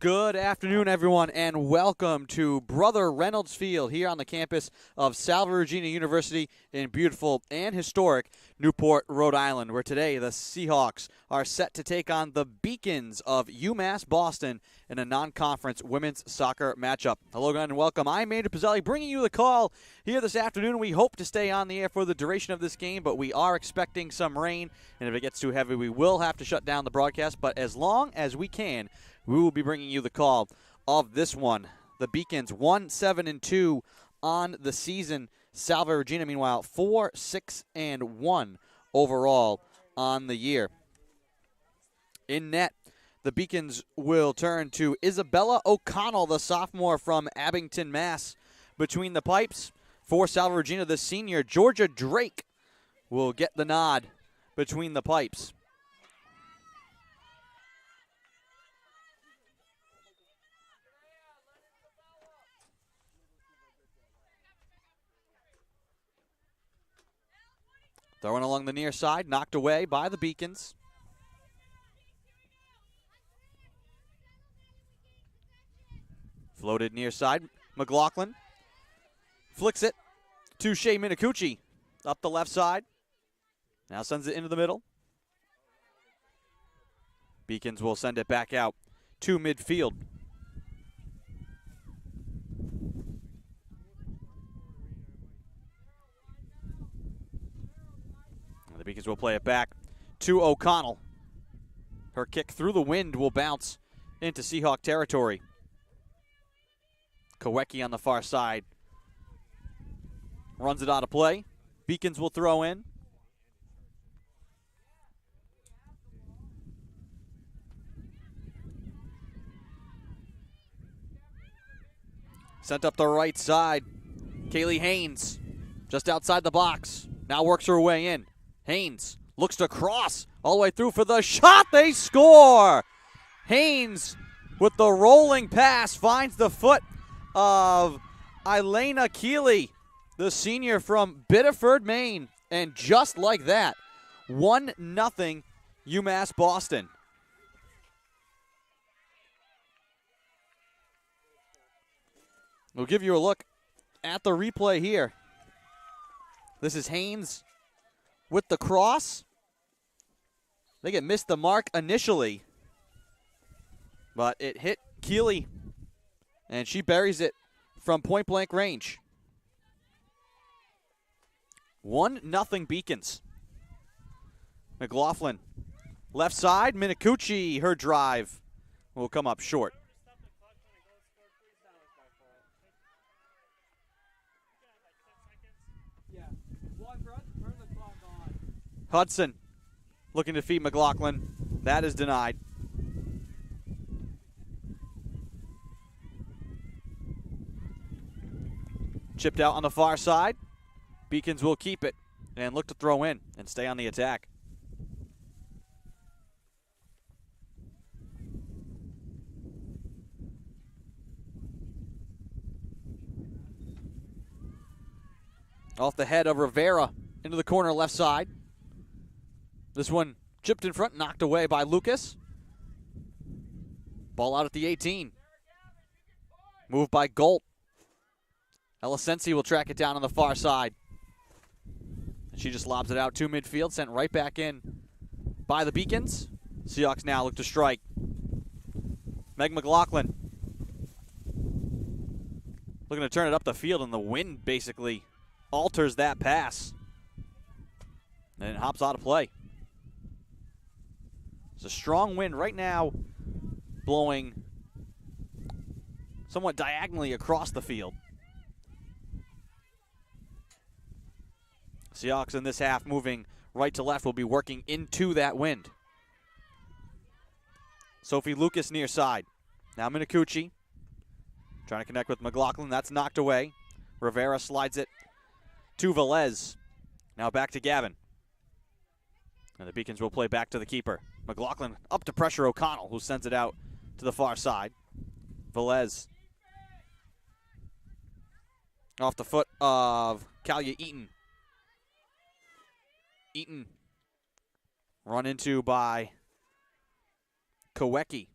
Good afternoon, everyone, and welcome to Brother Reynolds Field here on the campus of Salve Regina University in beautiful and historic Newport, Rhode Island, where today the Seahawks are set to take on the Beacons of UMass Boston in a non-conference women's soccer matchup. Hello, and welcome. I'm Andrew Pizzelli, bringing you the call here this afternoon. We hope to stay on the air for the duration of this game, but we are expecting some rain, and if it gets too heavy, we will have to shut down the broadcast, but as long as we can, we will be bringing you the call of this one. The Beacons 1-7-2 on the season. Salve Regina, meanwhile, 4-6-1 overall on the year. In net, the Beacons will turn to Isabella O'Connell, the sophomore from Abington, Mass. Between the pipes for Salve Regina, the senior, Georgia Drake, will get the nod between the pipes. Throwing along the near side, knocked away by the Beacons. Floated near side, McLaughlin flicks it to Shea Minicucci up the left side. Now sends it into the middle. Beacons will send it back out to midfield. The Beacons will play it back to O'Connell. Her kick through the wind will bounce into Seahawk territory. Kowecki on the far side runs it out of play. Beacons will throw in. Sent up the right side. Kaylee Haynes just outside the box. Now works her way in. Haynes looks to cross all the way through for the shot. They score! Haynes with the rolling pass finds the foot of Elena Keeley, the senior from Biddeford, Maine. And just like that, 1-0 UMass Boston. We'll give you a look at the replay here. This is Haynes with the cross. I think it missed the mark initially, but it hit Keeley, and she buries it from point-blank range. 1-0 Beacons. McLaughlin, left side, Minicucci, her drive will come up short. Hudson looking to feed McLaughlin. That is denied. Chipped out on the far side. Beacons will keep it and look to throw in and stay on the attack. Off the head of Rivera into the corner left side. This one chipped in front, knocked away by Lucas. Ball out at the 18. Moved by Golt. Elisensi will track it down on the far side. She just lobs it out to midfield, sent right back in by the Beacons. Seahawks now look to strike. Meg McLaughlin looking to turn it up the field, and the wind basically alters that pass. And it hops out of play. It's a strong wind right now, blowing somewhat diagonally across the field. Seahawks in this half moving right to left will be working into that wind. Sophie Lucas near side. Now Minicucci trying to connect with McLaughlin. That's knocked away. Rivera slides it to Velez. Now back to Gavin. And the Beacons will play back to the keeper. McLaughlin up to pressure O'Connell, who sends it out to the far side. Velez off the foot of Kalia Eaton. Eaton run into by Kowecki.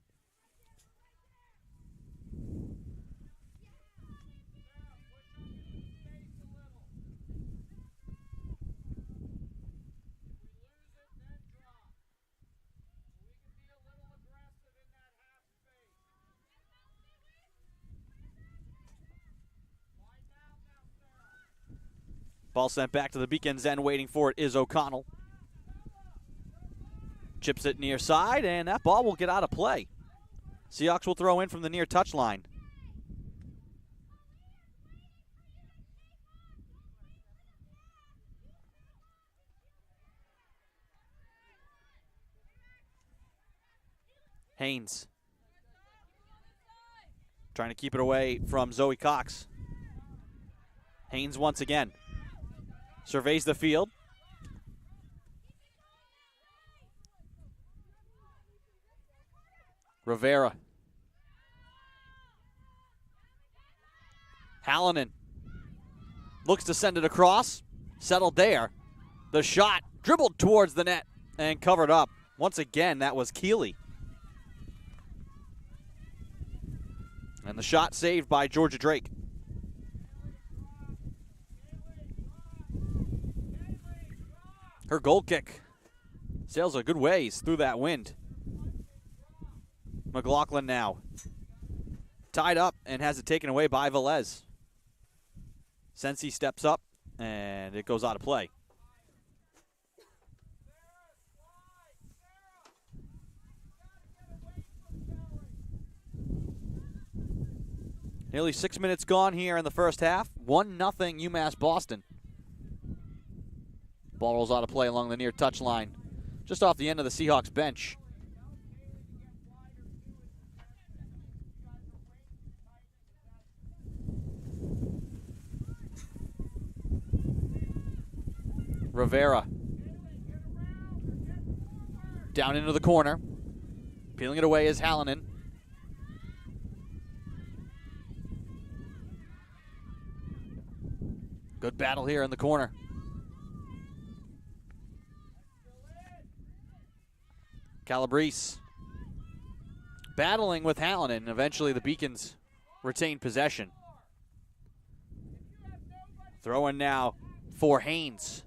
Ball sent back to the Beacon's end. Waiting for it is O'Connell. Chips it near side, and that ball will get out of play. Seahawks will throw in from the near touchline. Haynes trying to keep it away from Zoe Cox. Haynes once again surveys the field. Rivera. Hallinan looks to send it across. Settled there. The shot dribbled towards the net and covered up. Once again, that was Keeley. And the shot saved by Georgia Drake. Her goal kick sails a good ways through that wind. McLaughlin now tied up and has it taken away by Velez. Sensi steps up and it goes out of play. Nearly 6 minutes gone here in the first half. 1-0 UMass Boston. Ball rolls out of play along the near touchline, just off the end of the Seahawks bench. Rivera. Down into the corner. Peeling it away is Hallinan. Good battle here in the corner. Calabrese battling with Hallinan. Eventually the Beacons retain possession. Throw in now for Haynes.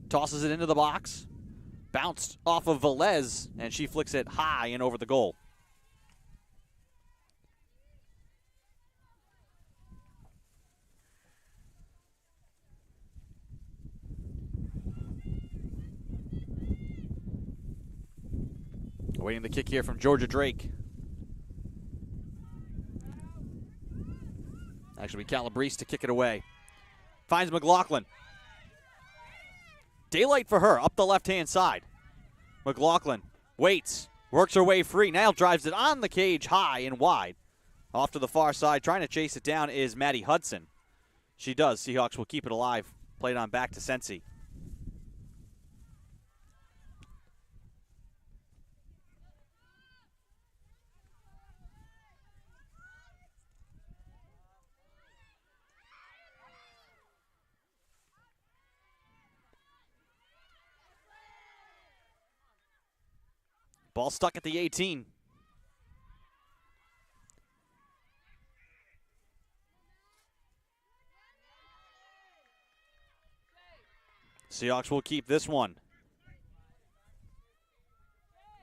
Tosses it into the box. Bounced off of Velez, and she flicks it high and over the goal. Awaiting the kick here from Georgia Drake. Actually, Calabrese to kick it away. Finds McLaughlin. Daylight for her, up the left-hand side. McLaughlin waits, works her way free. Now drives it on the cage, high and wide. Off to the far side, trying to chase it down is Maddie Hudson. She does. Seahawks will keep it alive. Played on back to Sensi. Ball stuck at the 18. Seahawks will keep this one.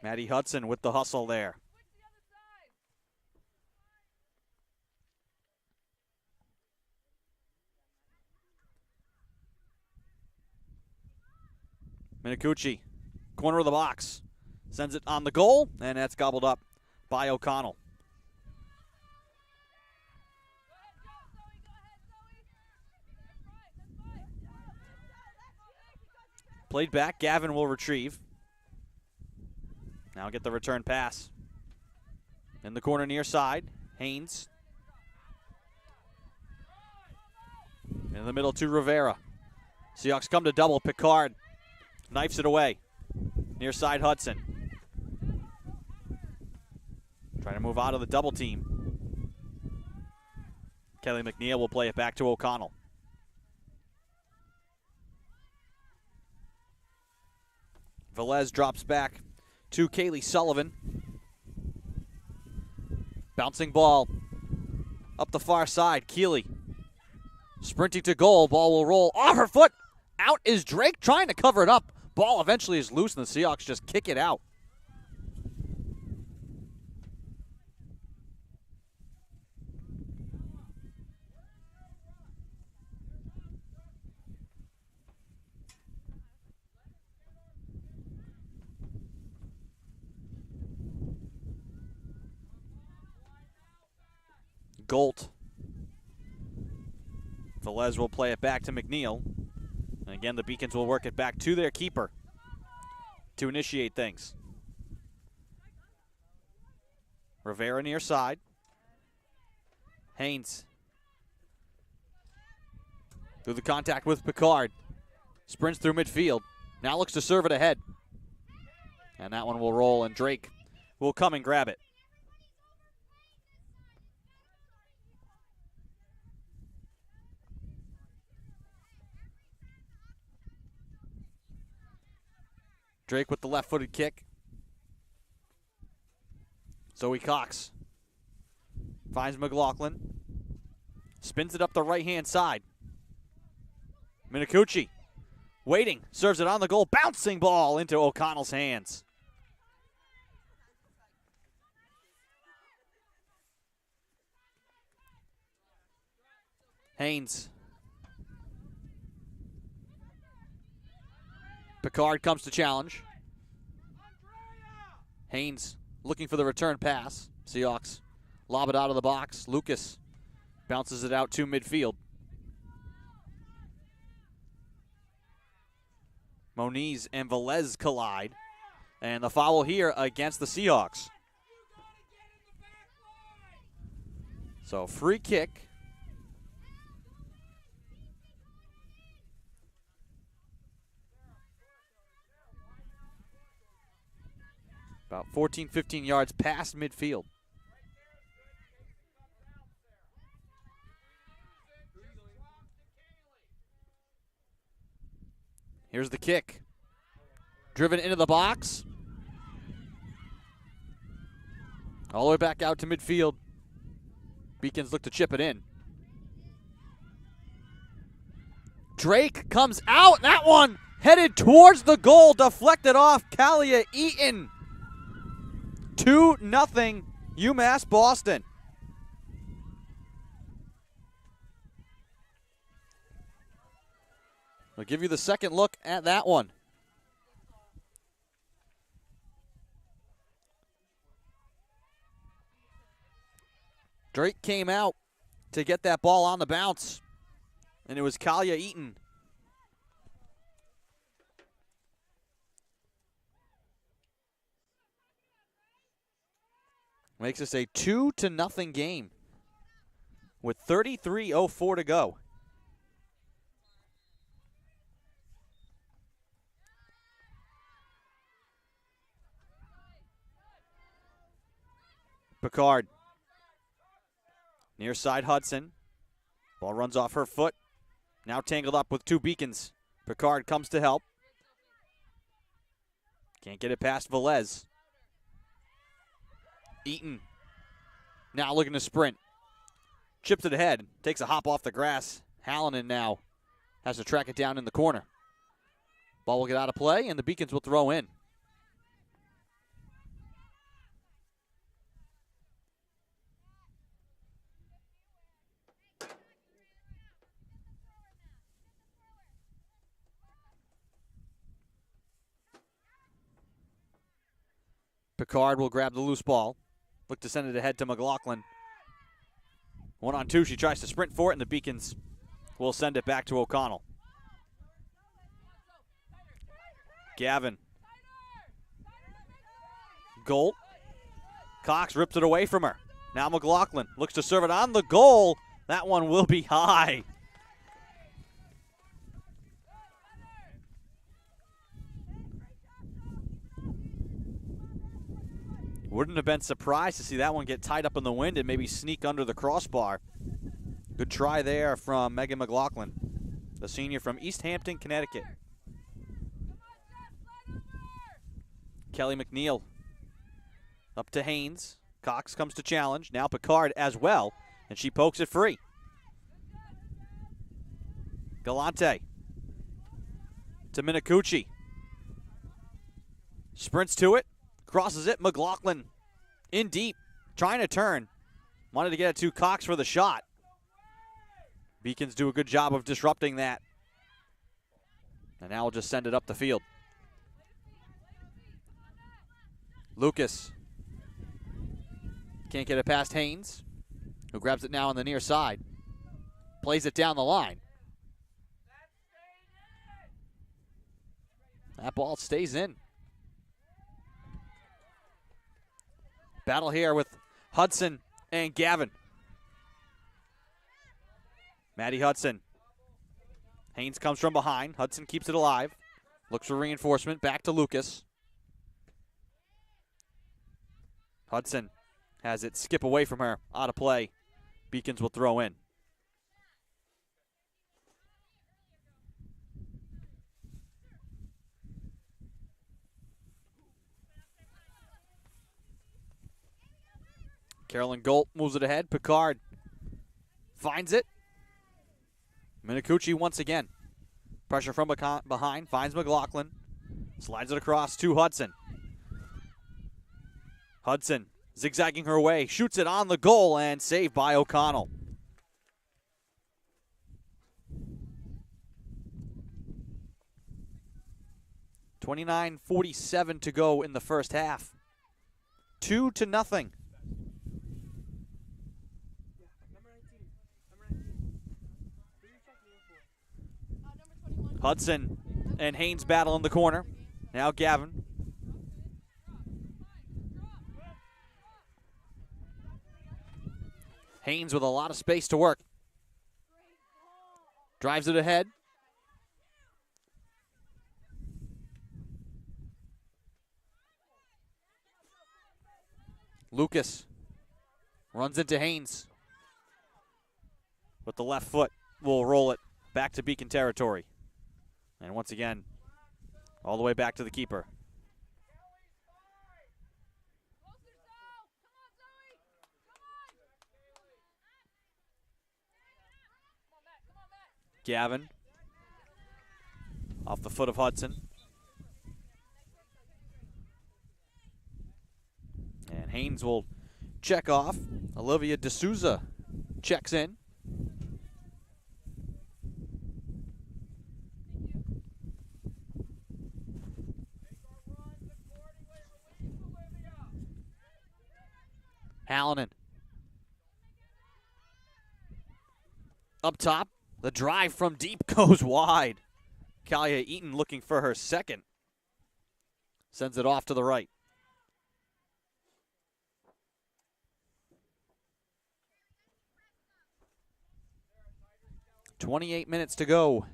Maddie Hudson with the hustle there. Minicucci, corner of the box. Sends it on the goal, and that's gobbled up by O'Connell. Played back, Gavin will retrieve. Now get the return pass. In the corner near side, Haynes. In the middle to Rivera. Seahawks come to double, Picard knifes it away. Near side Hudson. Trying to move out of the double team. Kelly McNeil will play it back to O'Connell. Velez drops back to Kaylee Sullivan. Bouncing ball up the far side. Keeley sprinting to goal. Ball will roll off her foot. Out is Drake trying to cover it up. Ball eventually is loose and the Seahawks just kick it out. Golt. Velez will play it back to McNeil. And again, the Beacons will work it back to their keeper to initiate things. Rivera near side. Haynes. Through the contact with Picard. Sprints through midfield. Now looks to serve it ahead. And that one will roll, and Drake will come and grab it. Drake with the left-footed kick. Zoe Cox finds McLaughlin. Spins it up the right-hand side. Minicucci waiting. Serves it on the goal. Bouncing ball into O'Connell's hands. Haynes. Picard comes to challenge. Haynes looking for the return pass. Seahawks lob it out of the box. Lucas bounces it out to midfield. Moniz and Velez collide. And the foul here against the Seahawks. So free kick. About 14, 15 yards past midfield. Here's the kick. Driven into the box. All the way back out to midfield. Beacons look to chip it in. Drake comes out. That one headed towards the goal. Deflected off Kalia Eaton. 2-0 UMass Boston. I'll give you the second look at that one. Drake came out to get that ball on the bounce, and it was Kalia Eaton. Makes this a 2-0 game with 33:04 to go. Picard. Near side Hudson. Ball runs off her foot. Now tangled up with two Beacons. Picard comes to help. Can't get it past Velez. Eaton. Now looking to sprint. Chips it ahead. Takes a hop off the grass. Hallinan now has to track it down in the corner. Ball will get out of play, and the Beacons will throw in. Picard will grab the loose ball. Look to send it ahead to McLaughlin. 1-on-2. She tries to sprint for it, and the Beacons will send it back to O'Connell. Gavin. Goal. Cox rips it away from her. Now McLaughlin looks to serve it on the goal. That one will be high. Wouldn't have been surprised to see that one get tied up in the wind and maybe sneak under the crossbar. Good try there from Megan McLaughlin, the senior from East Hampton, Connecticut. Kelly McNeil up to Haynes. Cox comes to challenge. Now Picard as well, and she pokes it free. Galante to Minicucci. Sprints to it. Crosses it. McLaughlin in deep. Trying to turn. Wanted to get it to Cox for the shot. Beacons do a good job of disrupting that. And now we'll just send it up the field. Lucas. Can't get it past Haynes. who grabs it now on the near side. Plays it down the line. That ball stays in. Battle here with Hudson and Gavin. Maddie Hudson. Haynes comes from behind. Hudson keeps it alive. Looks for reinforcement. Back to Lucas. Hudson has it skip away from her. Out of play. Beacons will throw in. Carolyn Golt moves it ahead. Picard finds it. Minicucci once again. Pressure from behind. Finds McLaughlin. Slides it across to Hudson. Hudson zigzagging her way. Shoots it on the goal and saved by O'Connell. .49:47 to go in the first half. 2-0. Hudson and Haynes battle in the corner. Now Gavin. Haynes with a lot of space to work. Drives it ahead. Lucas runs into Haynes. With the left foot, will roll it back to Beacon territory. And once again, all the way back to the keeper. Gavin. Off the foot of Hudson. And Haynes will check off. Olivia D'Souza checks in. Hallinan. Up top, the drive from deep goes wide. Kalia Eaton looking for her second. Sends it off to the right. .28 minutes to go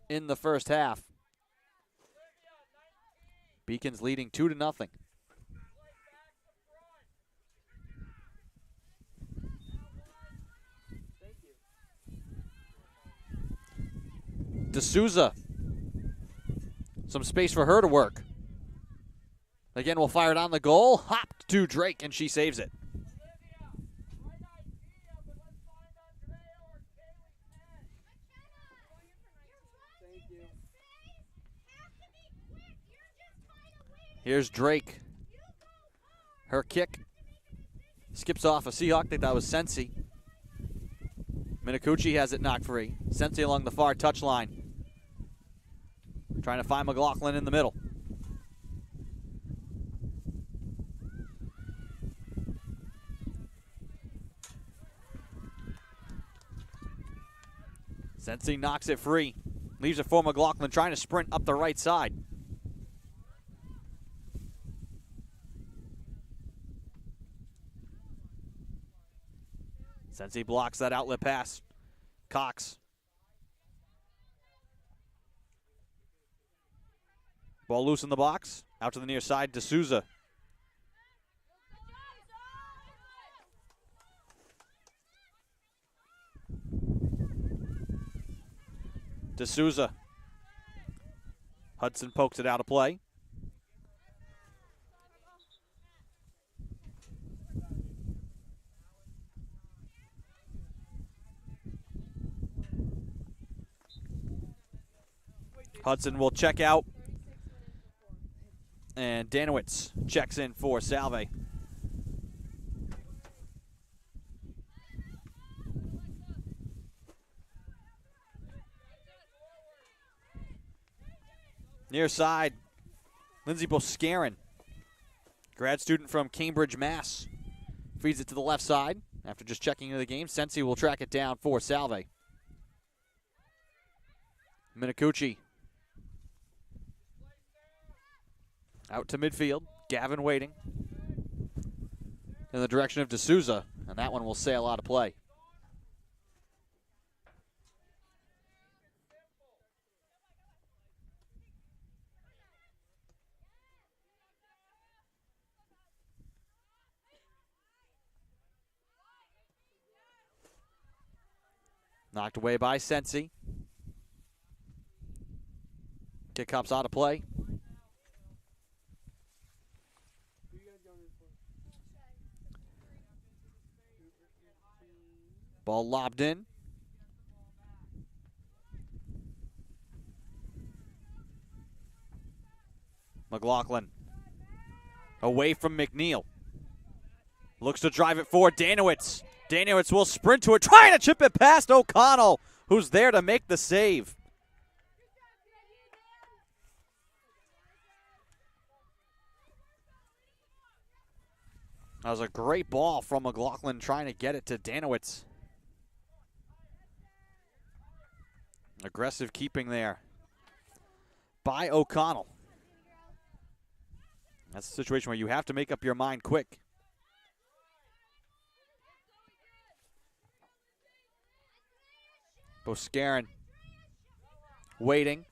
in the first half. Beacons leading 2-0. D'Souza. Some space for her to work. Again, we'll fire it on the goal. Hopped to Drake, and she saves it. Here's Drake. Her kick skips off a Seahawk. I think that was Sensi. Minicucci has it knocked free. Sensi along the far touchline. Trying to find McLaughlin in the middle. Sensi knocks it free. Leaves it for McLaughlin trying to sprint up the right side. Sensi blocks that outlet pass. Cox. Ball loose in the box. Out to the near side, D'Souza. D'Souza. Hudson pokes it out of play. Hudson will check out. And Danowitz checks in for Salve. Near side, Lindsay Boscarin, grad student from Cambridge, Mass. Feeds it to the left side, After just checking into the game, Sensi will track it down for Salve. Minicucci out to midfield. Gavin waiting in the direction of D'Souza, and that one will sail out of play. Knocked away by Sensi. Kick hops out of play. Ball lobbed in. McLaughlin away from McNeil. Looks to drive it forward. Danowitz. Danowitz will sprint to it, trying to chip it past O'Connell, who's there to make the save. That was a great ball from McLaughlin trying to get it to Danowitz. Aggressive keeping there by O'Connell. That's a situation where you have to make up your mind quick. Boscarin waiting.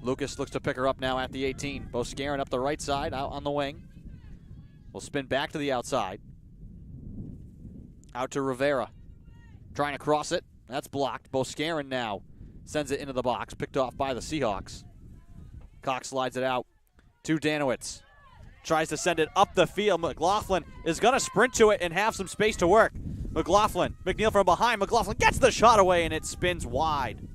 Lucas looks to pick her up now at the 18. Boscarin up the right side, out on the wing. Will spin back to the outside. Out to Rivera. Trying to cross it. That's blocked. Boscarin now sends it into the box. Picked off by the Seahawks. Cox slides it out to Danowitz. Tries to send it up the field. McLaughlin is going to sprint to it and have some space to work. McLaughlin. McNeil from behind. McLaughlin gets the shot away and it spins wide.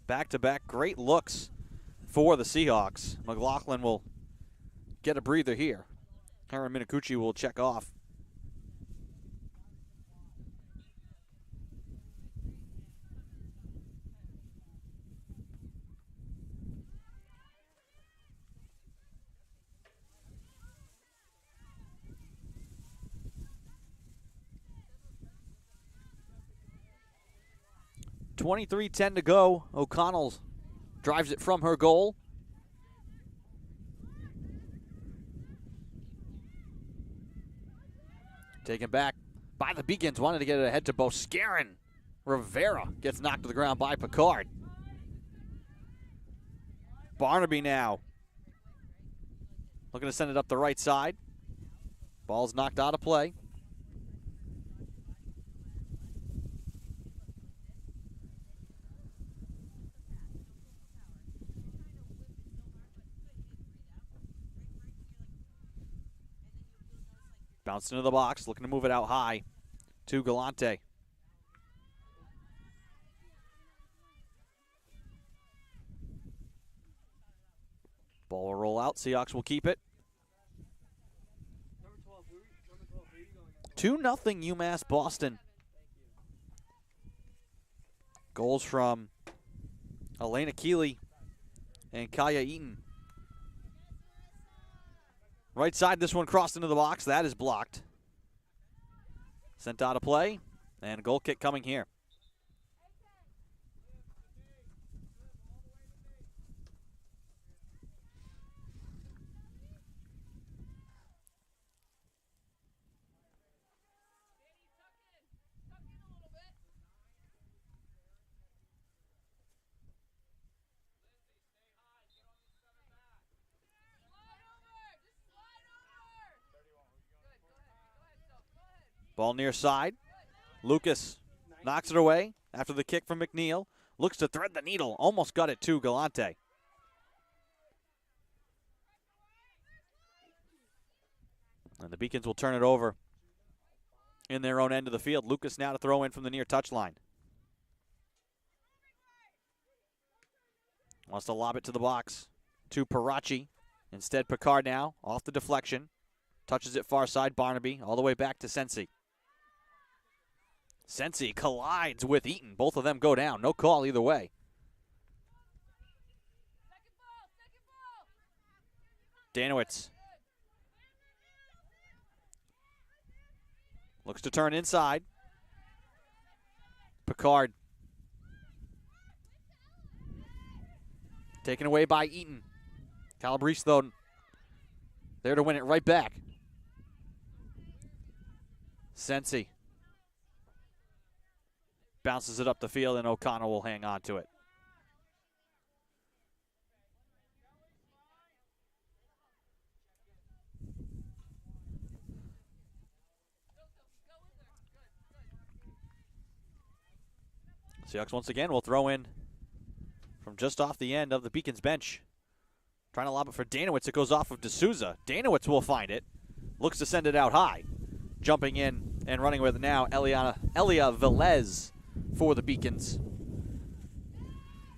Back-to-back great looks for the Seahawks. McLaughlin will get a breather here. Karen Minicucci will check off. .23:10 to go. O'Connell drives it from her goal. Taken back by the Beacons. Wanted to get it ahead to Boscarin. Rivera gets knocked to the ground by Picard. Barnaby now looking to send it up the right side. Ball's knocked out of play. Bounced into the box, looking to move it out high to Galante. Ball will roll out. Seahawks will keep it. 2-0 UMass Boston. Goals from Elena Keeley and Kaya Eaton. Right side, this one crossed into the box. That is blocked. Sent out of play, and a goal kick coming here. Ball near side. Lucas knocks it away after the kick from McNeil. Looks to thread the needle. Almost got it to Galante. And the Beacons will turn it over in their own end of the field. Lucas now to throw in from the near touchline. Wants to lob it to the box to Parachi. Instead, Picard now off the deflection. Touches it far side. Barnaby all the way back to Sensi. Sensi collides with Eaton. Both of them go down. No call either way. Danowitz looks to turn inside. Picard taken away by Eaton. Calabrese, though, there to win it right back. Sensi bounces it up the field, and O'Connell will hang on to it. Seahawks once again will throw in from just off the end of the Beacons bench. Trying to lob it for Danowitz. It goes off of D'Souza. Danowitz will find it. Looks to send it out high. Jumping in and running with it now, Elia Velez for the Beacons.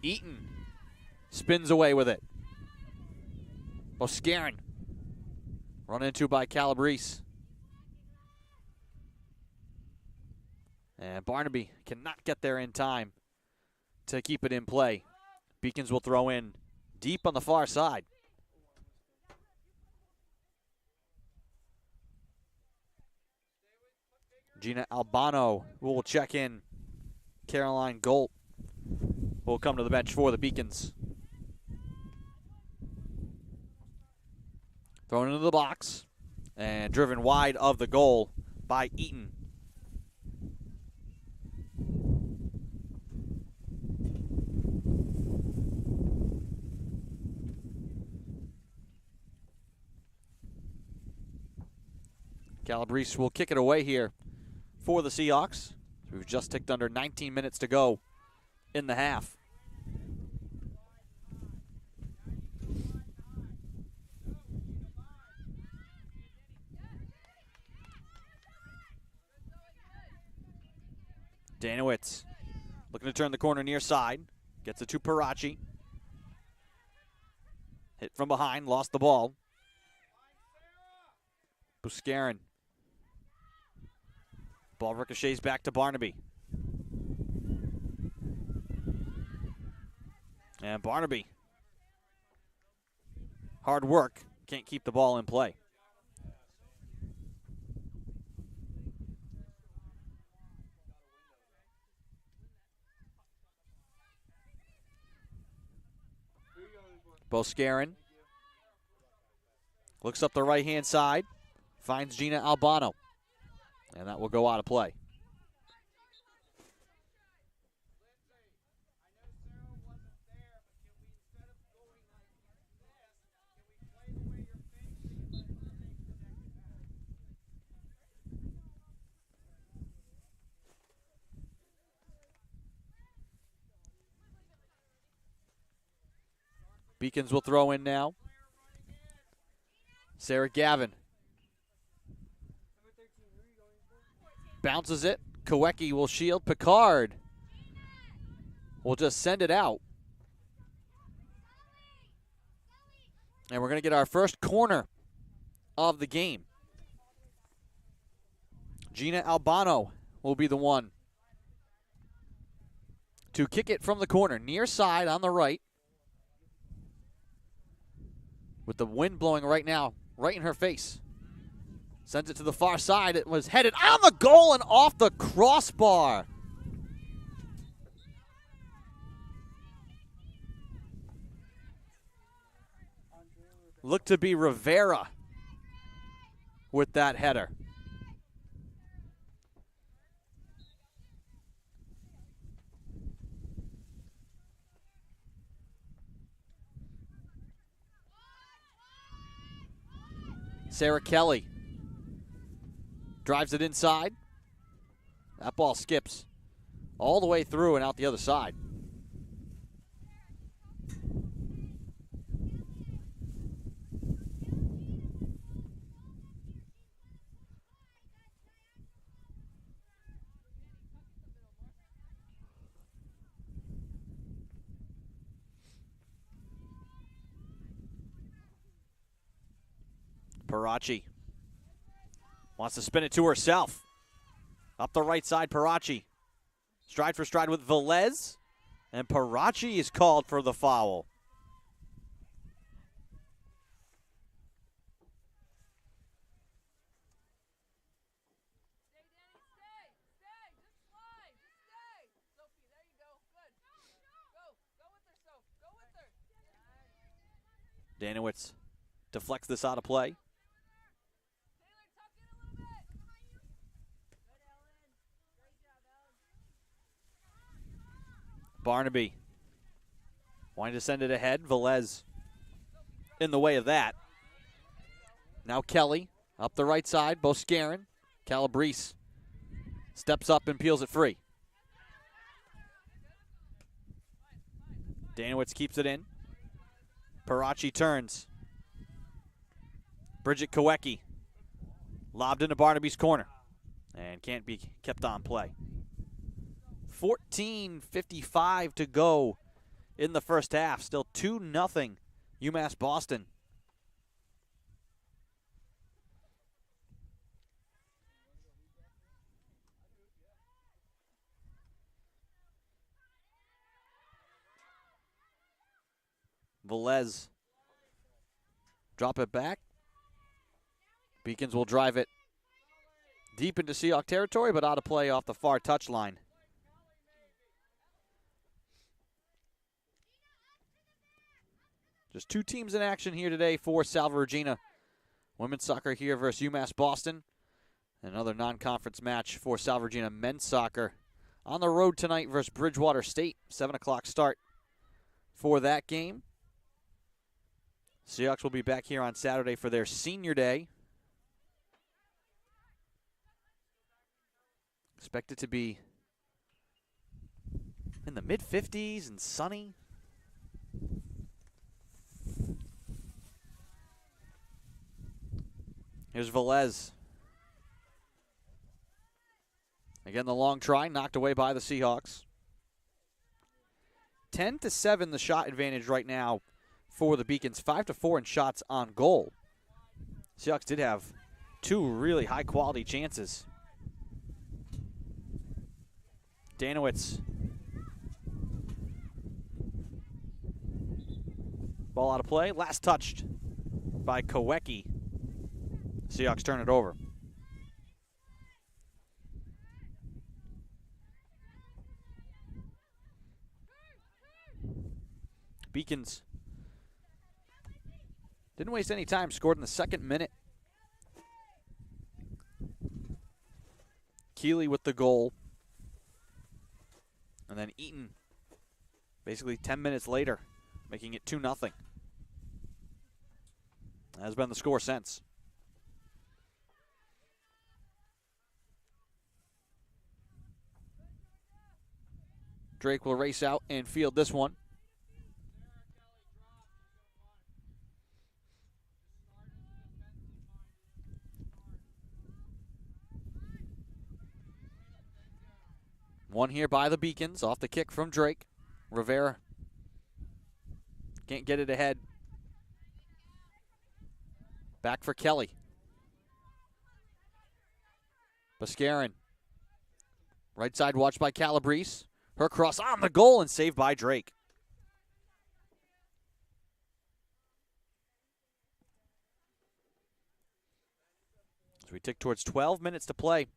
Eaton spins away with it. Boscarin run into by Calabrese. And Barnaby cannot get there in time to keep it in play. Beacons will throw in deep on the far side. Gina Albano will check in. Caroline Golt will come to the bench for the Beacons. Thrown into the box and driven wide of the goal by Eaton. Calabrese will kick it away here for the Seahawks. We've just ticked under 19 minutes to go in the half. Danowitz looking to turn the corner near side. Gets it to Parachi. Hit from behind, lost the ball. Buscarin. Ball ricochets back to Barnaby. And Barnaby, hard work, can't keep the ball in play. Boscarin looks up the right-hand side, finds Gina Albano, and that will go out of play. Beacons will throw in now. Sarah Gavin bounces it. Kowecki will shield. Picard will just send it out. And we're going to get our first corner of the game. Gina Albano will be the one to kick it from the corner. Near side on the right. With the wind blowing right now, right in her face. Sends it to the far side. It was headed on the goal and off the crossbar. Looked to be Rivera with that header. Sarah Kelly drives it inside. That ball skips all the way through and out the other side. Parachi wants to spin it to herself. Up the right side, Parachi. Stride for stride with Velez. And Parachi is called for the foul. Danowitz deflects this out of play. Barnaby wanting to send it ahead. Velez in the way of that. Now Kelly up the right side. Boscarin. Calabrese steps up and peels it free. Danowitz keeps it in. Parachi turns. Bridget Kowecki lobbed into Barnaby's corner and can't be kept on play. 14:55 to go in the first half. Still 2-0 UMass Boston. Velez drop it back. Beacons will drive it deep into Seahawk territory, but out of play off the far touchline. Just two teams in action here today for Salve Regina. Women's soccer here versus UMass Boston. Another non-conference match for Salve Regina men's soccer on the road tonight versus Bridgewater State. 7 o'clock start for that game. Seahawks will be back here on Saturday for their senior day. Expect it to be in the mid-50s and sunny. Here's Velez. Again, the long try, knocked away by the Seahawks. 10-7 the shot advantage right now for the Beacons. 5-4 in shots on goal. Seahawks did have two really high-quality chances. Danowitz. Ball out of play. Last touched by Kowecki. Seahawks turn it over. Beacons didn't waste any time. Scored in the second minute. Keeley with the goal. And then Eaton basically 10 minutes later, making it 2-0. That has been the score since. Drake will race out and field this one. One here by the Beacons, off the kick from Drake. Rivera can't get it ahead. Back for Kelly. Boscarin. Right side watched by Calabrese. Her cross on the goal and saved by Drake. So we tick towards 12 minutes to play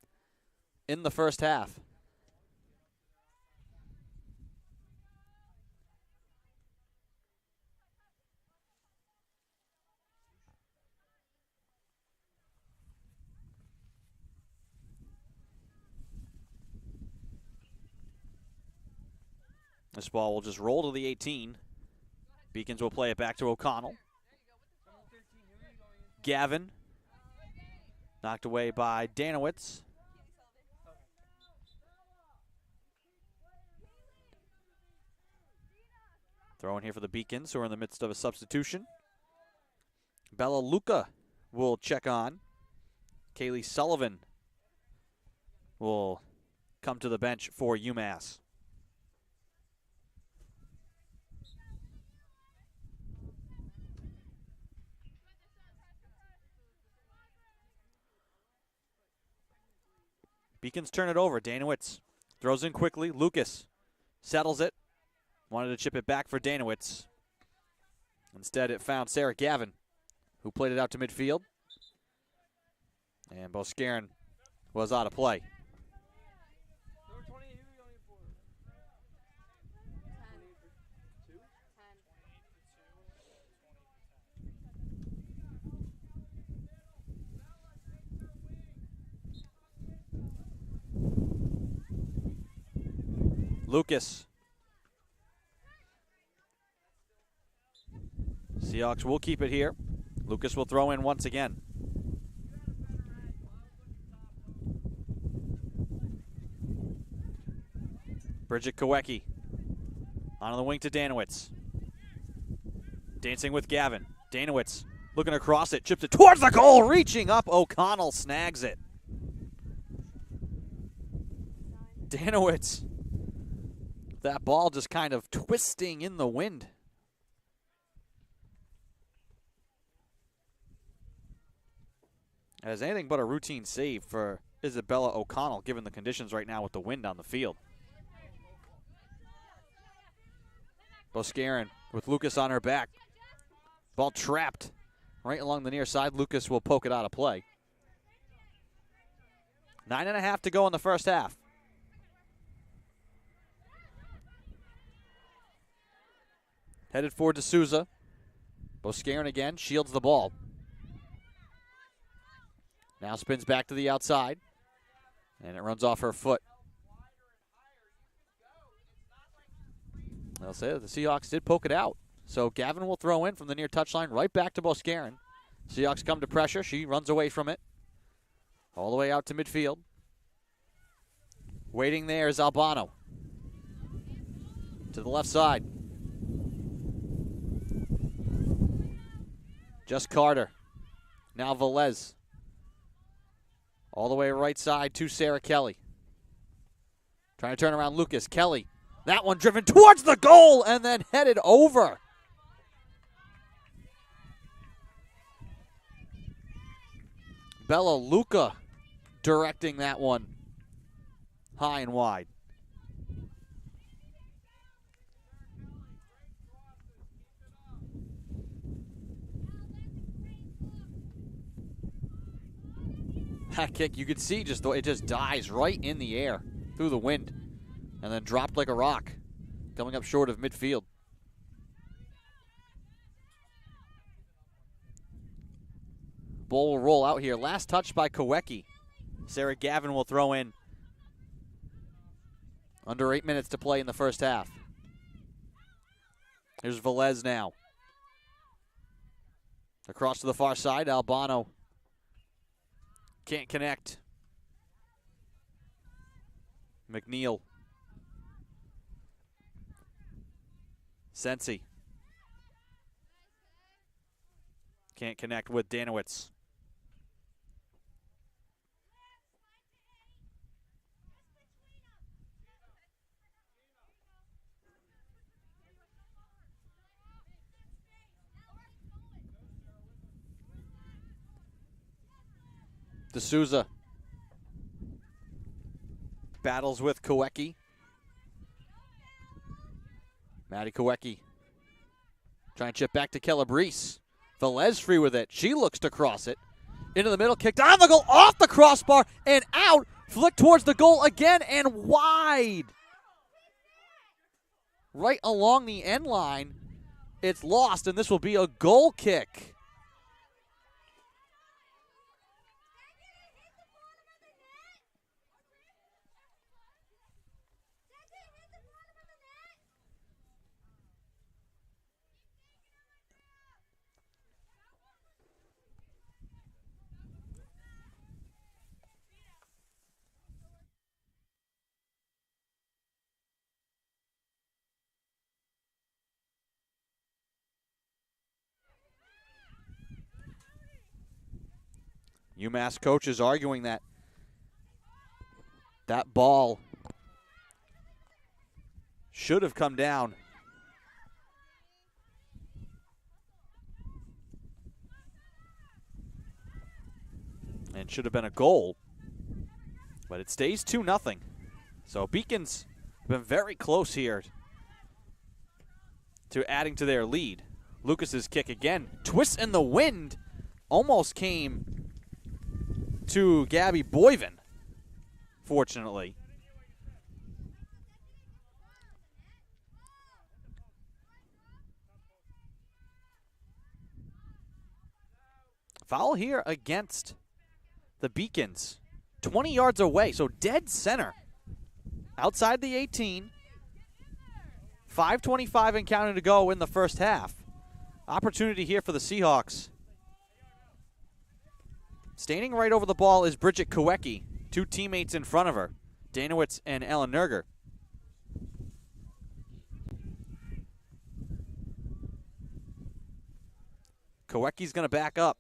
in the first half. This ball will just roll to the 18. Beacons will play it back to O'Connell. Gavin. Knocked away by Danowitz. Throw in here for the Beacons, who are in the midst of a substitution. Bella Luca will check on. Kaylee Sullivan will come to the bench for UMass. Beacons turn it over. Danowitz throws in quickly. Lucas settles it. Wanted to chip it back for Danowitz. Instead, it found Sarah Gavin, who played it out to midfield. And Boscarin was out of play. Lucas. Seahawks will keep it here. Lucas will throw in once again. Bridget Kowecki on the wing to Danowitz. Dancing with Gavin. Danowitz looking across it, chips it towards the goal, reaching up. O'Connell snags it. Danowitz. That ball just kind of twisting in the wind. As anything but a routine save for Isabella O'Connell, given the conditions right now with the wind on the field. Boscarin with Lucas on her back. Ball trapped right along the near side. Lucas will poke it out of play. 9.5 to go in the first half. Headed for D'Souza. Boscarin again, shields the ball. Now spins back to the outside. And it runs off her foot. They'll say that the Seahawks did poke it out. So Gavin will throw in from the near touchline right back to Boscarin. Seahawks come to pressure. She runs away from it. All the way out to midfield. Waiting there is Albano. To the left side. Just Carter. Now Velez. All the way right side to Sarah Kelly. Trying to turn around Lucas. Kelly. That one driven towards the goal and then headed over. Bella Luca directing that one high and wide. That kick, you could see just it just dies right in the air through the wind and then dropped like a rock, coming up short of midfield. Ball will roll out here. Last touch by Kowecki. Sarah Gavin will throw in. Under 8 minutes to play in the first half. Here's Velez now. Across to the far side, Albano can't connect. McNeil. Sensi. Can't connect with Danowitz. D'Souza battles with Kowecki. Maddie Kowecki trying to chip back to Calabrese. Velez free with it. She looks to cross it. Into the middle, kicked on the goal, off the crossbar, and out. Flick towards the goal again and wide. Right along the end line. It's lost, and this will be a goal kick. UMass coach is arguing that ball should have come down. And should have been a goal. But it stays 2-0. So Beacons have been very close here to adding to their lead. Lucas's kick again. Twist in the wind. Almost came to Gabby Boyven, fortunately. Foul here against the Beacons. 20 yards away, so dead center. Outside the 18. 5:25 and counting to go in the first half. Opportunity here for the Seahawks. Standing right over the ball is Bridget Kowecki. Two teammates in front of her, Danowitz and Ellen Nerger. Kowecki's going to back up.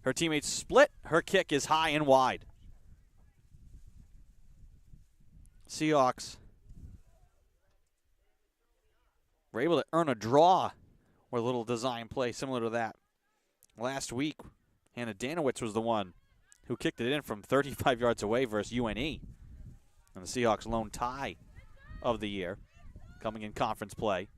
Her teammates split. Her kick is high and wide. Seahawks were able to earn a draw with a little design play similar to that. Last week, Hannah Danowitz was the one who kicked it in from 35 yards away versus UNE. And the Seahawks' lone tie of the year coming in conference play.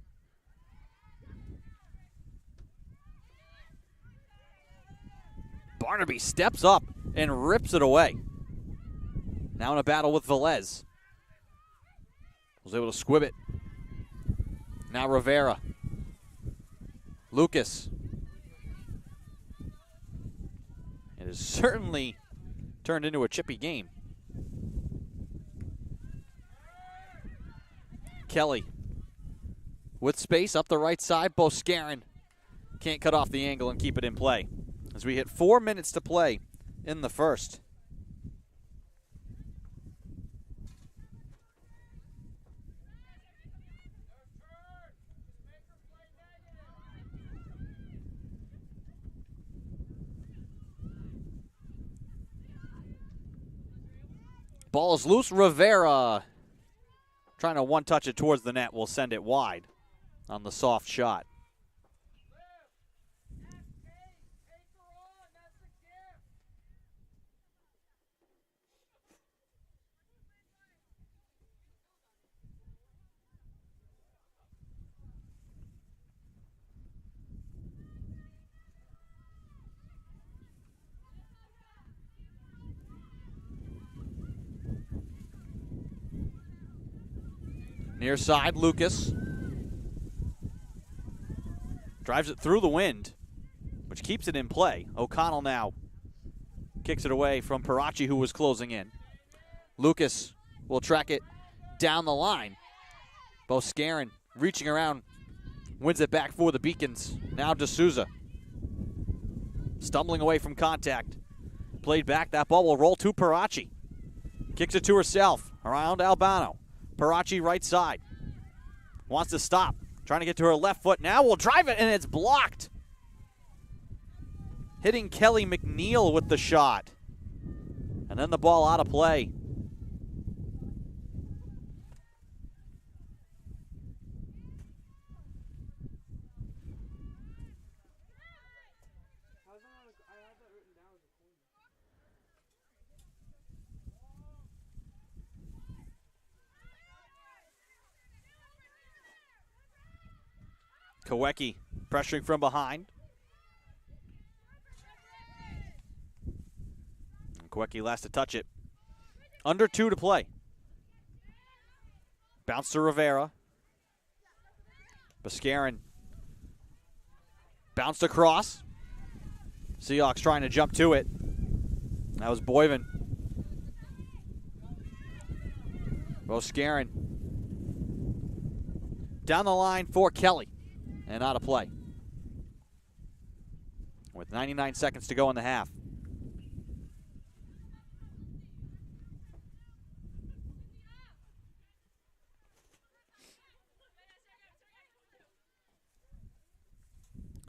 Barnaby steps up and rips it away. Now in a battle with Velez. Was able to squib it. Now Rivera. Lucas. It has certainly turned into a chippy game. Kelly with space up the right side. Boscarin can't cut off the angle and keep it in play. As we hit 4 minutes to play in the first. Ball is loose. Rivera trying to one-touch it towards the net. Will send it wide on the soft shot. Near side, Lucas. Drives it through the wind, which keeps it in play. O'Connell now kicks it away from Parachi, who was closing in. Lucas will track it down the line. Boscarin reaching around, wins it back for the Beacons. Now D'Souza. Stumbling away from contact. Played back, that ball will roll to Parachi. Kicks it to herself, around Albano. Parachi right side. Wants to stop. Trying to get to her left foot. Now will drive it, and it's blocked. Hitting Kelly McNeil with the shot. And then the ball out of play. Kowecki pressuring from behind. Kowecki last to touch it. Under 2 to play. Bounce to Rivera. Boscarin bounced across. Seahawks trying to jump to it. That was Boyven. Boscarin down the line for Kelly. And out of play. With 99 seconds to go in the half.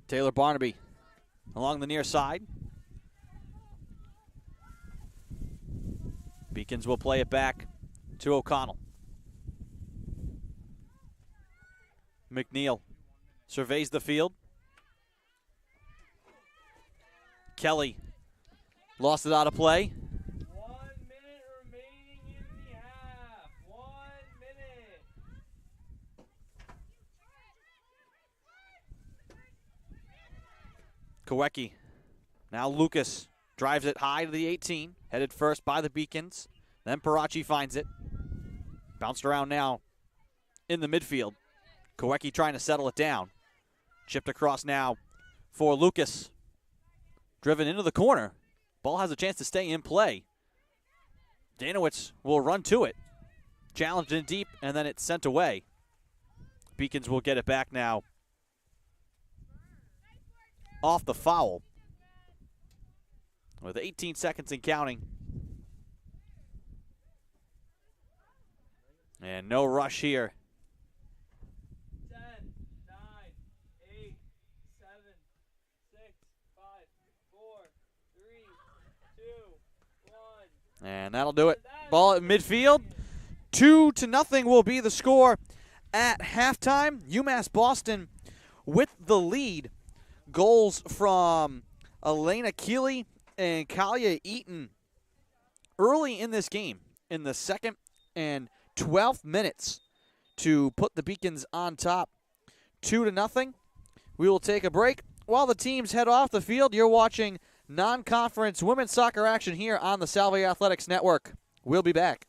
Taylor Barnaby along the near side. Beacons will play it back to O'Connell. McNeil surveys the field. Kelly lost it out of play. Kowecki. Now Lucas drives it high to the 18, headed first by the Beacons. Then Parachi finds it. Bounced around now in the midfield. Kowecki trying to settle it down. Chipped across now for Lucas. Driven into the corner. Ball has a chance to stay in play. Danowitz will run to it. Challenged in deep, and then it's sent away. Beacons will get it back now off the foul with 18 seconds and counting. And no rush here. 10, 9, 8, 7, 6, 5, 4, 3, 2, 1. And that'll do it. Ball at midfield. 2-0 will be the score at halftime. UMass Boston with the lead. Goals from Elena Keeley and Kalia Eaton early in this game in the second and 12th minutes to put the Beacons on top 2-0. We will take a break. While the teams head off the field, you're watching non-conference women's soccer action here on the Salve Athletics Network. We'll be back.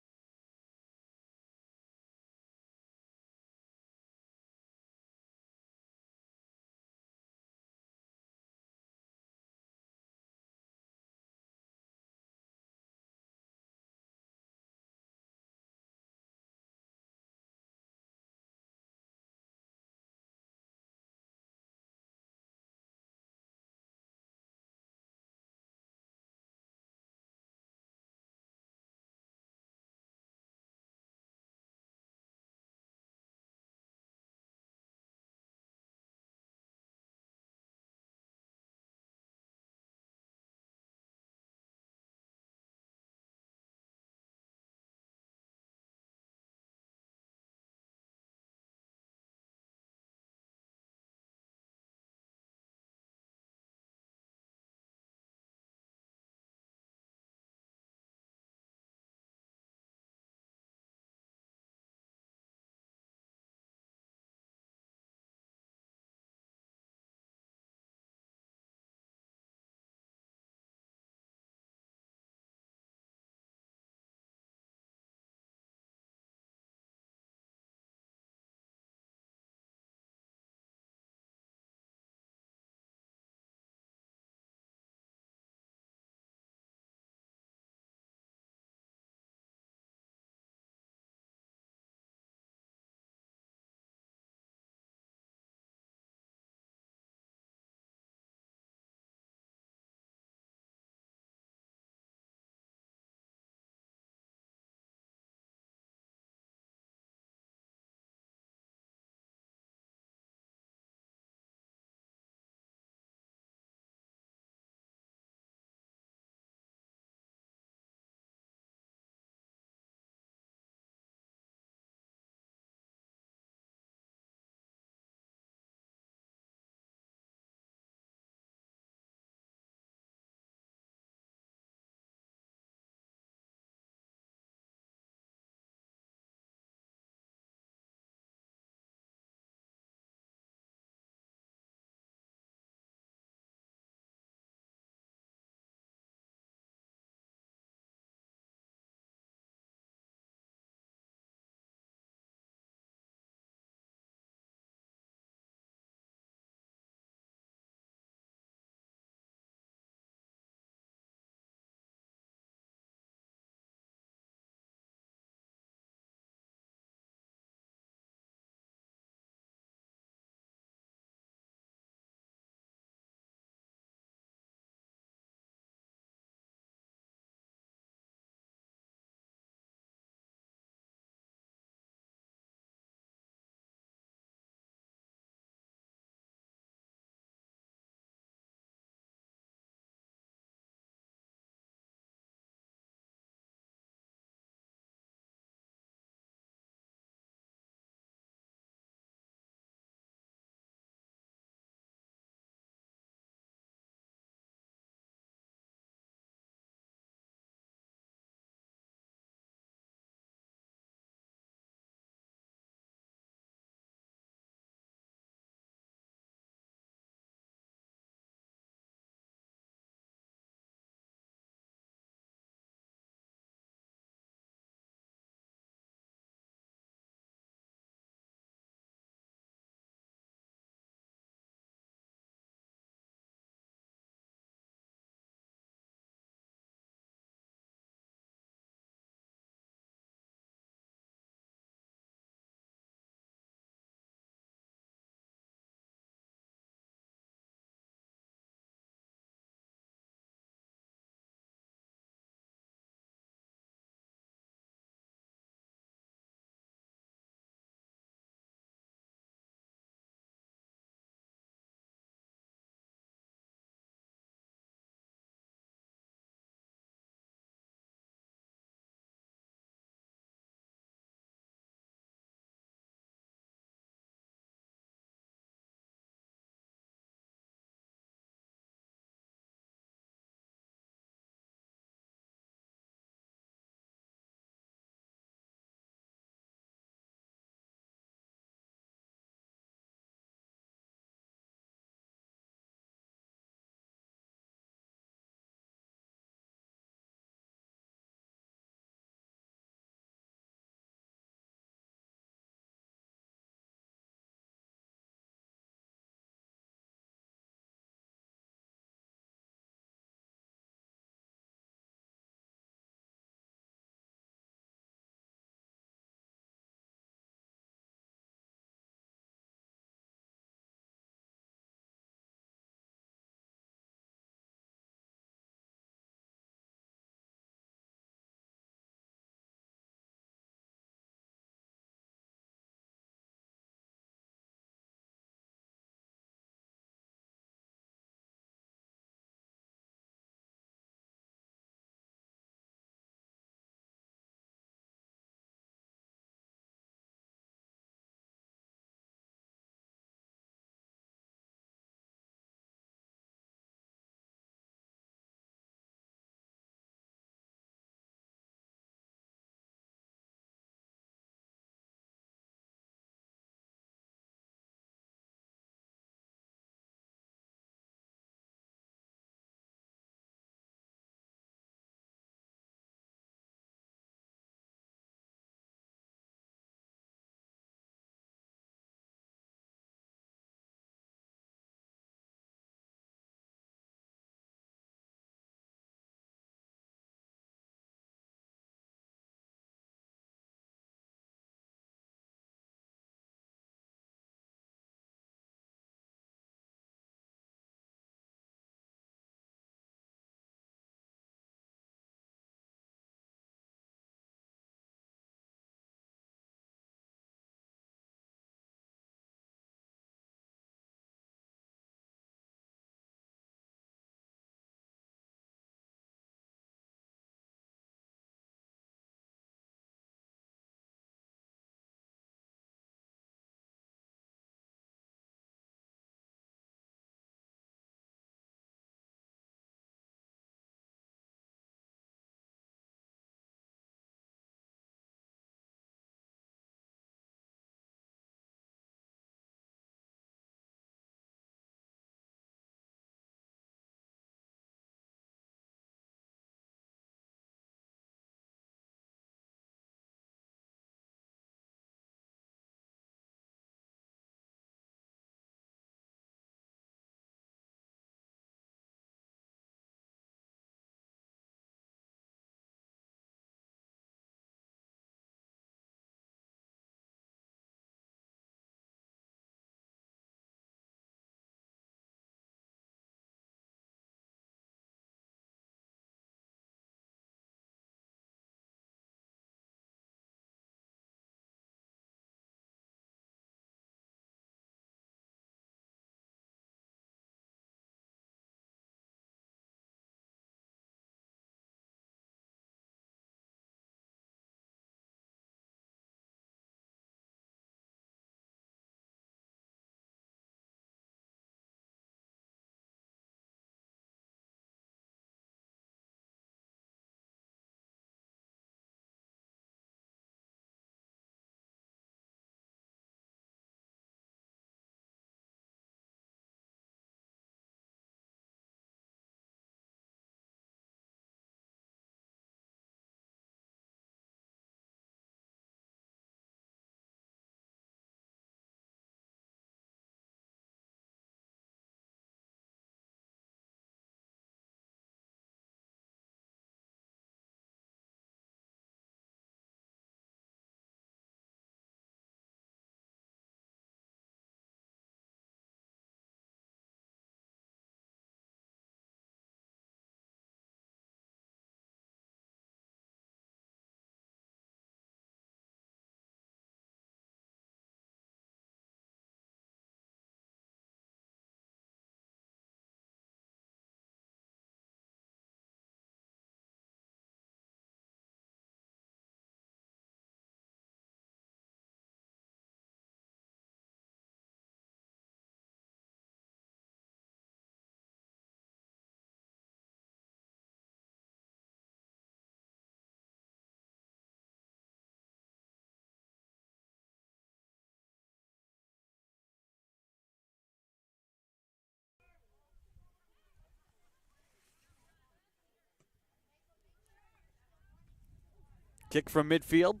Kick from midfield.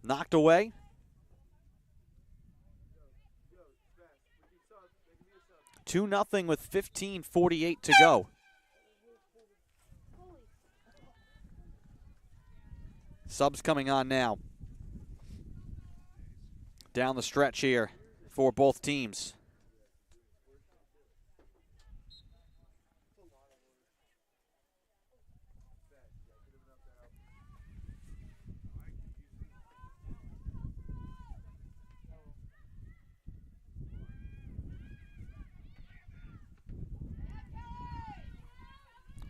Knocked away. Two 2-0 with 15:48 to go. Subs coming on now. Down the stretch here for both teams.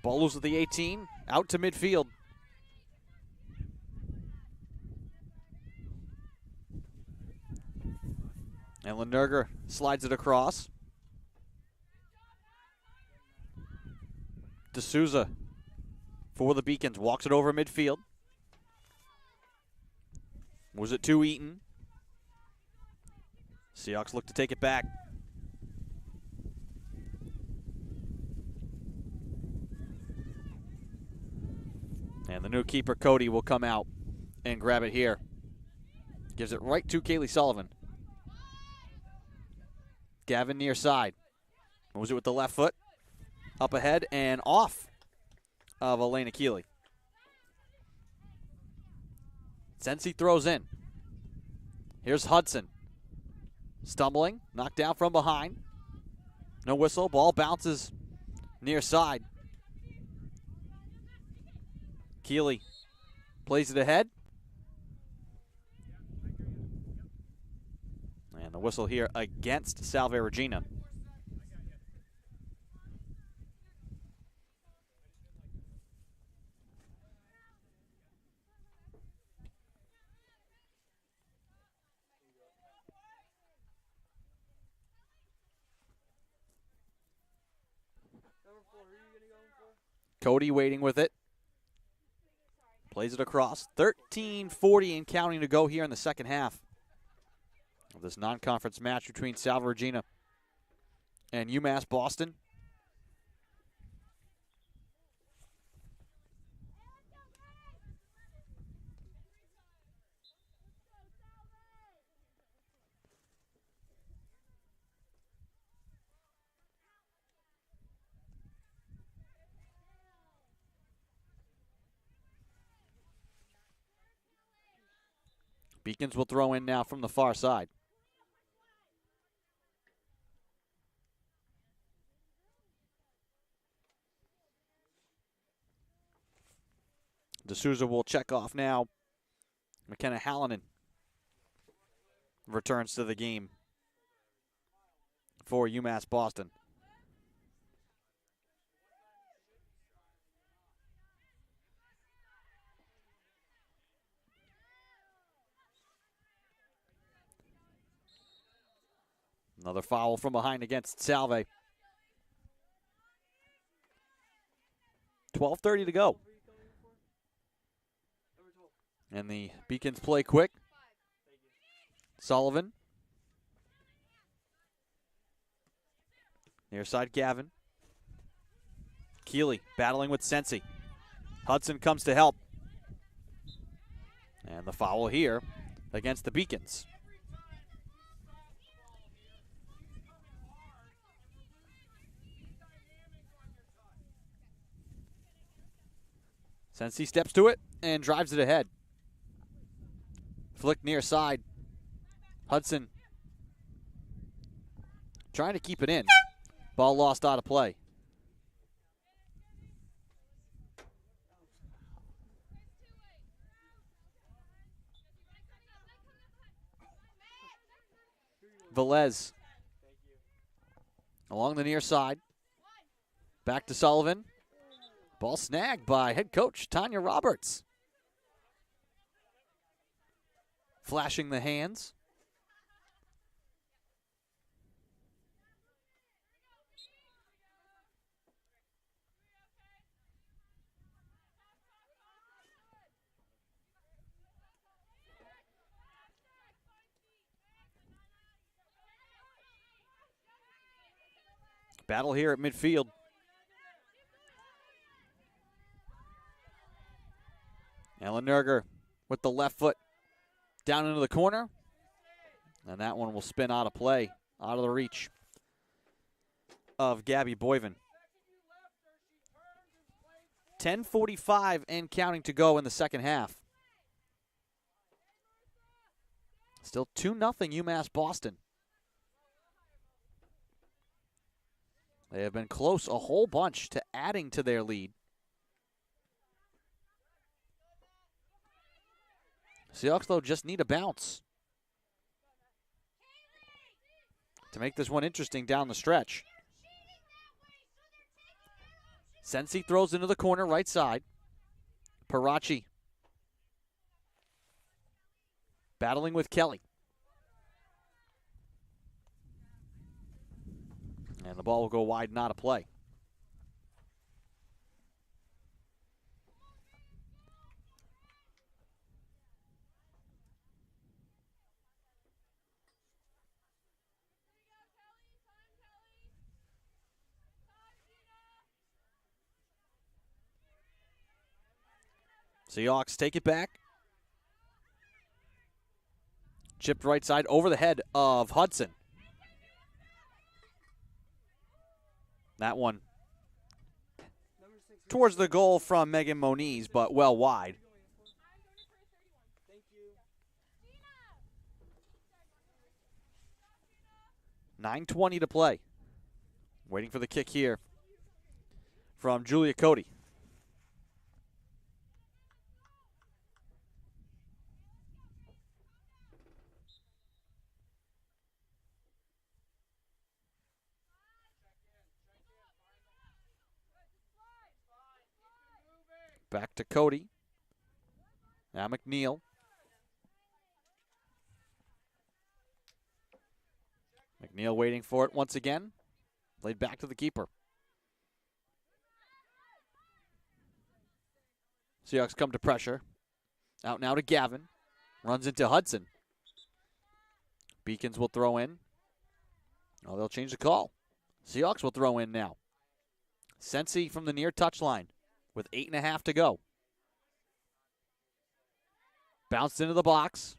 Ball loose at the 18, out to midfield. And Lenurger slides it across. D'Souza for the Beacons, walks it over midfield. Was it to Eaton? Seahawks look to take it back. And the new keeper, Cody, will come out and grab it here. Gives it right to Kaylee Sullivan. Gavin near side. Moves it with the left foot. Up ahead and off of Elena Keeley. Sensi throws in. Here's Hudson. Stumbling, knocked down from behind. No whistle, ball bounces near side. Keeley plays it ahead. And the whistle here against Salve Regina. Cody waiting with it. Plays it across. 13:40 and counting to go here in the second half of this non-conference match between Salve Regina and UMass Boston. Beacons will throw in now from the far side. D'Souza will check off now. McKenna Hallinan returns to the game for UMass Boston. Another foul from behind against Salve. 12:30 to go. And the Beacons play quick. Sullivan. Near side, Gavin. Keeley battling with Sensi. Hudson comes to help. And the foul here against the Beacons. Sensi steps to it and drives it ahead. Flick near side. Hudson trying to keep it in. Ball lost out of play. Velez along the near side. Back to Sullivan. Ball snagged by head coach Tanya Roberts. Flashing the hands. Battle here at midfield. Ellen Nerger with the left foot down into the corner. And that one will spin out of play, out of the reach of Gabby Boyven. 10:45 and counting to go in the second half. Still 2-0 UMass Boston. They have been close a whole bunch to adding to their lead. Seahawks, though, just need a bounce to make this one interesting down the stretch. Sensi throws into the corner, right side. Parachi battling with Kelly. And the ball will go wide and out of play. Seahawks take it back. Chipped right side over the head of Hudson. That one towards the goal from Megan Moniz, but well wide. .9:20 to play. Waiting for the kick here from Julia Cody. Back to Cody. Now McNeil. McNeil waiting for it once again. Played back to the keeper. Seahawks come to pressure. Out now to Gavin. Runs into Hudson. Beacons will throw in. Oh, they'll change the call. Seahawks will throw in now. Sensi from the near touchline with 8.5 to go. Bounced into the box.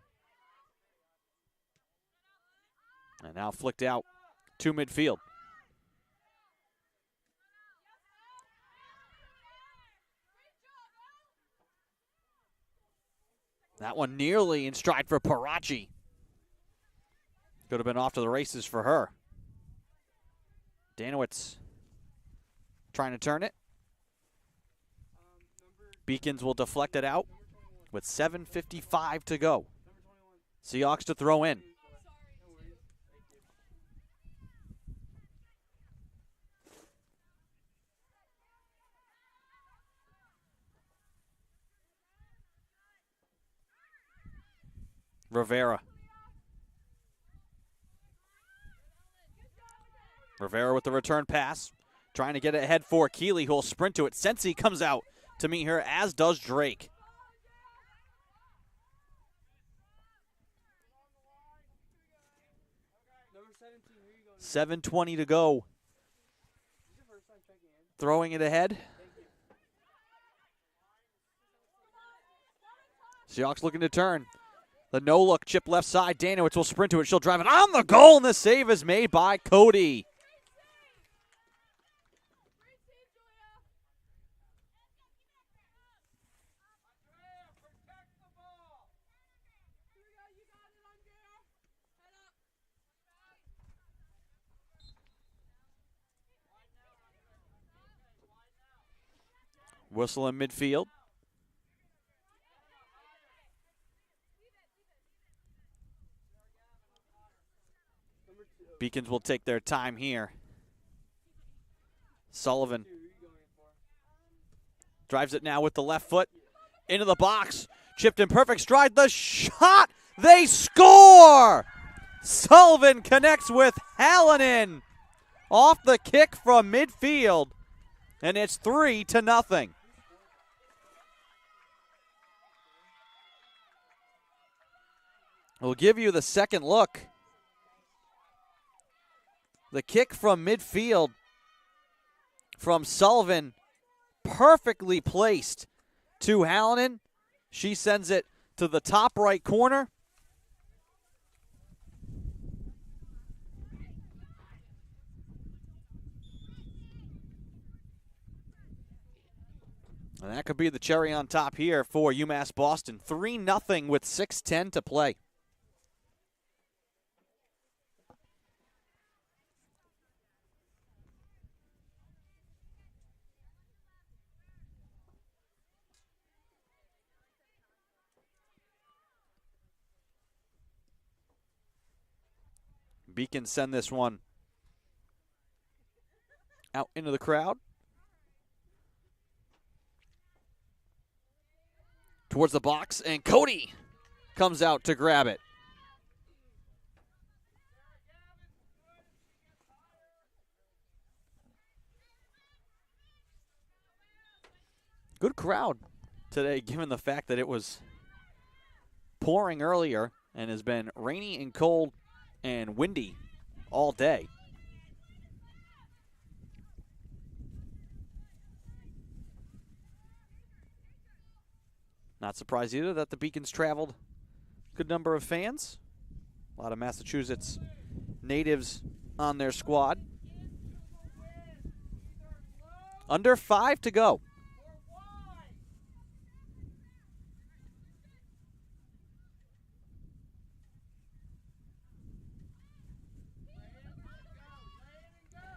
And now flicked out to midfield. That one nearly in stride for Parachi. Could have been off to the races for her. Danowitz trying to turn it. Beacons will deflect it out with 7:55 to go. Seahawks to throw in. Rivera. Rivera with the return pass. Trying to get it ahead for Keeley, who will sprint to it. Sensi comes out to meet her, as does Drake. Number 17, who are you going? 7:20 to go. Throwing it ahead. Seahawks looking to turn. The no-look chip left side. Danowitz will sprint to it. She'll drive it on the goal, and the save is made by Cody. Whistle in midfield. Beacons will take their time here. Sullivan drives it now with the left foot into the box. Chipped in perfect stride. The shot. They score. Sullivan connects with Hallinan off the kick from midfield. And it's 3-0. We'll give you the second look. The kick from midfield from Sullivan, perfectly placed to Hallinan. She sends it to the top right corner. And that could be the cherry on top here for UMass Boston. 3-0 with 6:10 to play. Beacons send this one out into the crowd. Towards the box, and Cody comes out to grab it. Good crowd today, given the fact that it was pouring earlier and has been rainy and cold and windy all day. Not surprised either that the Beacons traveled a good number of fans. A lot of Massachusetts natives on their squad. Under 5 to go.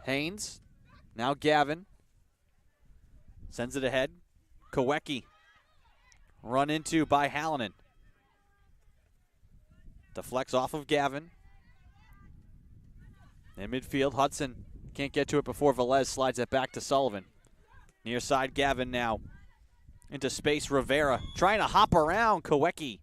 Haynes, now Gavin, sends it ahead. Kowecki, run into by Hallinan. Deflects off of Gavin. In midfield, Hudson can't get to it before Velez slides it back to Sullivan. Near side, Gavin now into space. Rivera trying to hop around Kowecki.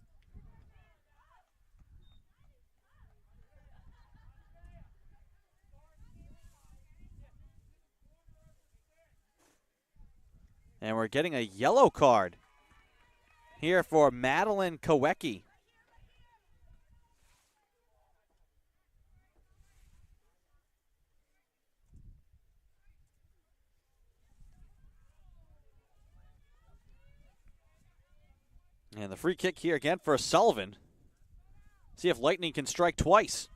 And we're getting a yellow card here for Madeline Kowecki. And the free kick here again for Sullivan. See if Lightning can strike twice.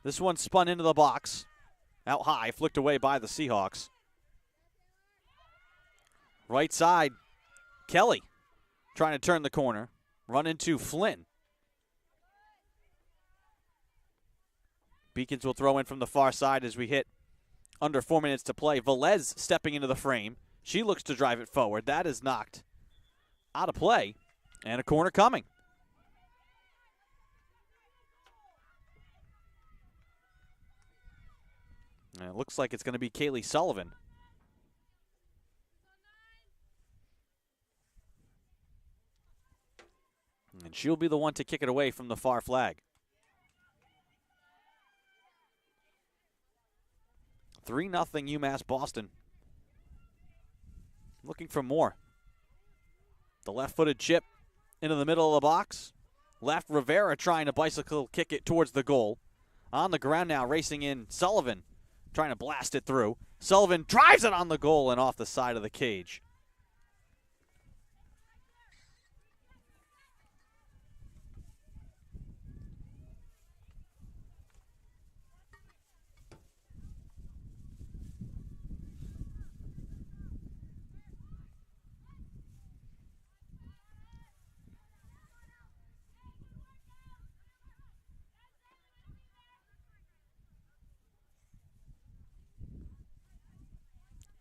This one spun into the box. Out high, flicked away by the Seahawks. Right side, Kelly trying to turn the corner. Run into Flynn. Beacons will throw in from the far side as we hit under 4 minutes to play. Velez stepping into the frame. She looks to drive it forward. That is knocked out of play. And a corner coming. And it looks like it's going to be Kaylee Sullivan. And she'll be the one to kick it away from the far flag. 3-0 UMass Boston. Looking for more. The left-footed chip into the middle of the box. Left, Rivera trying to bicycle kick it towards the goal. On the ground now, racing in Sullivan, trying to blast it through. Sullivan drives it on the goal and off the side of the cage.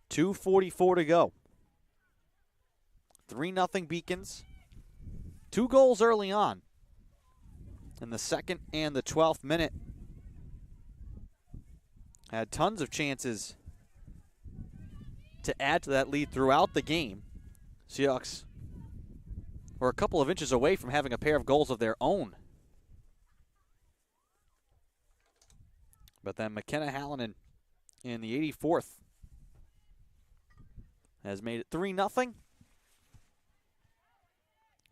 .244 to go. 3-0 Beacons. 2 goals early on in the second and the 12th minute. Had tons of chances to add to that lead throughout the game. Seahawks were a couple of inches away from having a pair of goals of their own. But then McKenna Hallinan in the 84th has made it 3-0.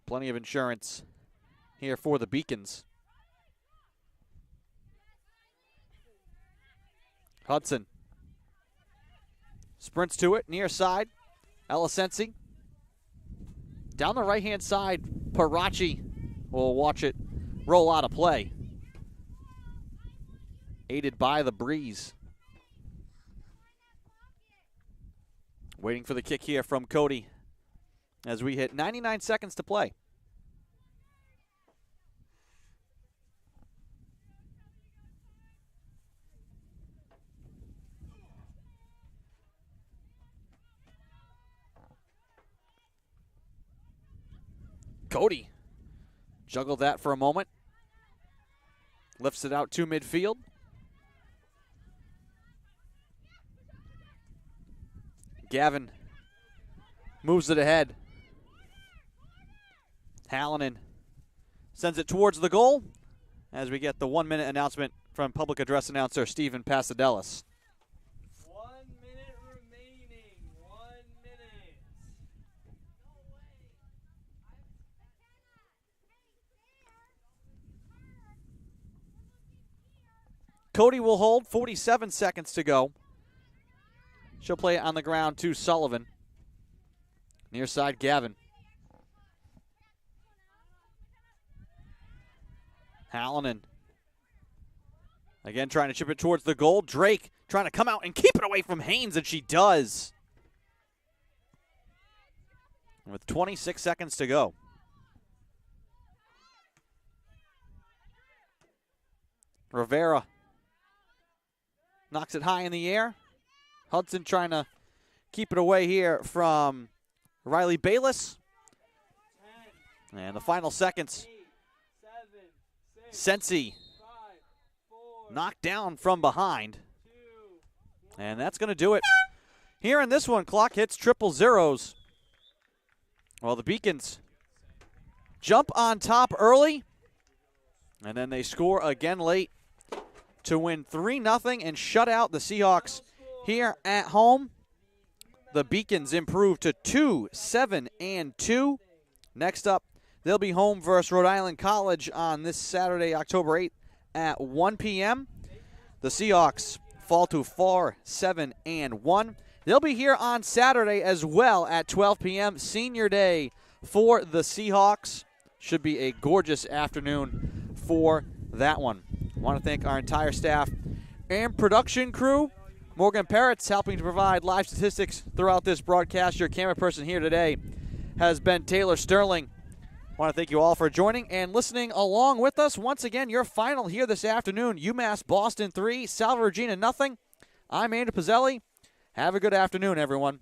Plenty of insurance here for the Beacons. Hudson sprints to it, near side. Elisensi. Down the right-hand side, Parachi We'll watch it roll out of play. Aided by the breeze. Waiting for the kick here from Cody as we hit 99 seconds to play. Cody juggled that for a moment. Lifts it out to midfield. Gavin moves it ahead. Hallinan sends it towards the goal as we get the 1-minute announcement from public address announcer Stephen Pasadelis. 1 minute remaining. 1 minute. Cody will hold, 47 seconds to go. She'll play it on the ground to Sullivan. Near side, Gavin. Hallinan. Again, trying to chip it towards the goal. Drake trying to come out and keep it away from Haynes, and she does. With 26 seconds to go. Rivera knocks it high in the air. Hudson trying to keep it away here from Riley Bayless. 10, And the final seconds. 8, 7, 6, Sensi 5, 4, knocked down from behind. 2, And that's going to do it. Here in this one, clock hits triple zeros. Well, the Beacons jump on top early. And then they score again late to win 3-0 and shut out the Seahawks here at home. The Beacons improve to 2-7-2. Next up, they'll be home versus Rhode Island College on this Saturday, October 8th at 1 p.m. The Seahawks fall to 4-7-1. They'll be here on Saturday as well at 12 p.m. Senior Day for the Seahawks. Should be a gorgeous afternoon for that one. I want to thank our entire staff and production crew. Morgan Parrott's helping to provide live statistics throughout this broadcast. Your camera person here today has been Taylor Sterling. I want to thank you all for joining and listening along with us. Once again, your final here this afternoon, UMass Boston 3, Salve Regina 0. I'm Andrew Pizzelli. Have a good afternoon, everyone.